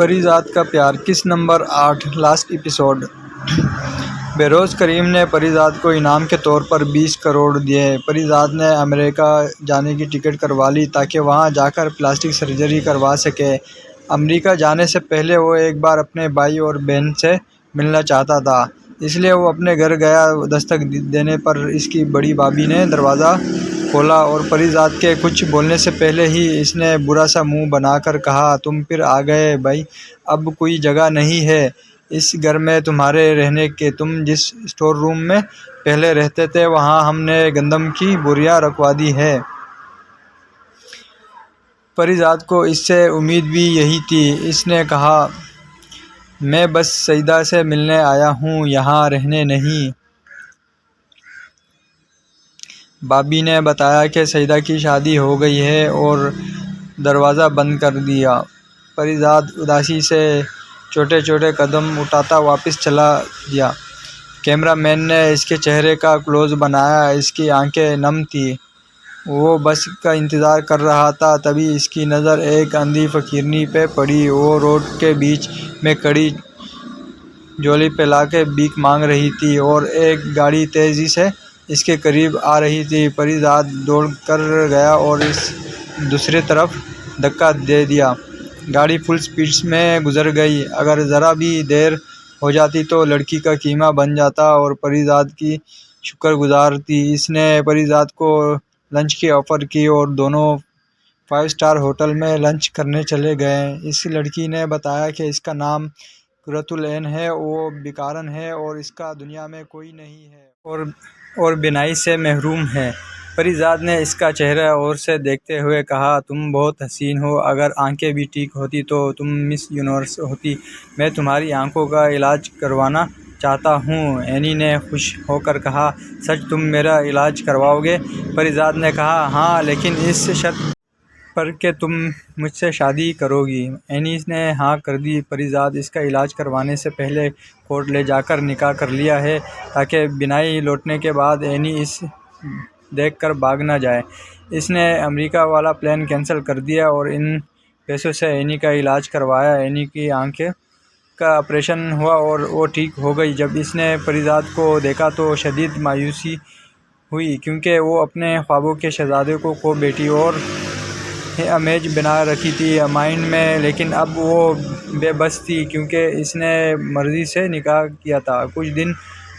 پری ذات کا پیار کس نمبر 8 لاسٹ ایپیسوڈ۔ بہروز کریم نے پری ذات کو انعام کے طور پر 20 کروڑ دیے۔ پری ذات نے امریکہ جانے کی ٹکٹ کروا لی تاکہ وہاں جا کر پلاسٹک سرجری کروا سکے۔ امریکہ جانے سے پہلے وہ ایک بار اپنے بھائی اور بہن سے ملنا چاہتا تھا، اس لیے وہ اپنے گھر گیا۔ دستک دینے پر اس کی بڑی بھابھی نے دروازہ کھولا اور پری ذات کے کچھ بولنے سے پہلے ہی اس نے برا سا منہ بنا کر کہا، تم پھر آ گئے بھائی، اب کوئی جگہ نہیں ہے اس گھر میں تمہارے رہنے کی۔ تم جس اسٹور روم میں پہلے رہتے تھے وہاں ہم نے گندم کی بوریاں رکھوا دی ہیں۔ پری ذات کو اس سے امید بھی یہی تھی۔ اس نے کہا، میں بس سعیدہ سے ملنے آیا ہوں، یہاں رہنے نہیں۔ بھابھی نے بتایا کہ سعیدہ کی شادی ہو گئی ہے اور دروازہ بند کر دیا۔ پری ذات اداسی سے چھوٹے چھوٹے قدم اٹھاتا واپس چلا گیا۔ کیمرہ مین نے اس کے چہرے کا کلوز بنایا۔ اس کی آنکھیں نم تھیں، وہ بس کا انتظار کر رہا تھا۔ تبھی اس کی نظر ایک اندھی فقیرنی پہ پڑی۔ وہ روڈ کے بیچ میں کھڑی جھولی پھیلا کے بھیک مانگ رہی تھی اور ایک گاڑی تیزی سے اس کے قریب آ رہی تھی۔ پری ذات دوڑ کر گیا اور اس دوسری طرف دھکا دے دیا۔ گاڑی فل سپیڈ میں گزر گئی۔ اگر ذرا بھی دیر ہو جاتی تو لڑکی کا قیمہ بن جاتا اور پری ذات کی شکر گزار تھی۔ اس نے پری ذات کو لنچ کی آفر کی اور دونوں 5 اسٹار ہوٹل میں لنچ کرنے چلے گئے۔ اس لڑکی نے بتایا کہ اس کا نام قرۃ العین ہے، وہ بیکارن ہے اور اس کا دنیا میں کوئی نہیں ہے اور بینائی سے محروم ہے۔ پری ذات نے اس کا چہرہ غور سے دیکھتے ہوئے کہا، تم بہت حسین ہو، اگر آنکھیں بھی ٹھیک ہوتی تو تم مس یونیورس ہوتی۔ میں تمہاری آنکھوں کا علاج کروانا چاہتا ہوں۔ اینی نے خوش ہو کر کہا، سچ تم میرا علاج کرواؤ گے؟ پری ذات نے کہا، ہاں، لیکن اس شرط پر کہ تم مجھ سے شادی کرو گی۔ اینی نے ہاں کر دی۔ پری ذات اس کا علاج کروانے سے پہلے کورٹ لے جا کر نکاح کر لیا ہے تاکہ بینائی لوٹنے کے بعد اینی اسے دیکھ کر بھاگ نہ جائے۔ اس نے امریکہ والا پلان کینسل کر دیا اور ان پیسوں سے اینی کا علاج کروایا۔ اینی کی آنکھ کا آپریشن ہوا اور وہ ٹھیک ہو گئی۔ جب اس نے پری ذات کو دیکھا تو شدید مایوسی ہوئی کیونکہ وہ اپنے خوابوں کے شہزادے کو کھو بیٹھی اور امیج بنا رکھی تھی مائنڈ میں، لیکن اب وہ بے بس تھی کیونکہ اس نے مرضی سے نکاح کیا تھا۔ کچھ دن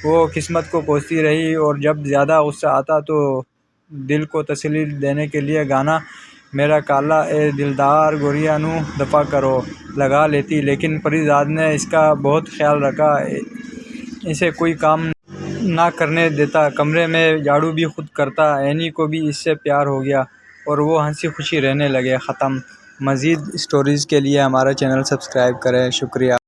وہ قسمت کو کوستی رہی اور جب زیادہ غصہ آتا تو دل کو تسلی دینے کے لیے گانا میرا کالا اے دلدار گوریاں نوں دفا کرو لگا لیتی، لیکن پری ذات نے اس کا بہت خیال رکھا، اسے کوئی کام نہ کرنے دیتا، کمرے میں جھاڑو بھی خود کرتا۔ اینی کو بھی اس سے پیار ہو گیا اور وہ ہنسی خوشی رہنے لگے۔ ختم۔ مزید اسٹوریز کے لیے ہمارا چینل سبسکرائب کریں۔ شکریہ۔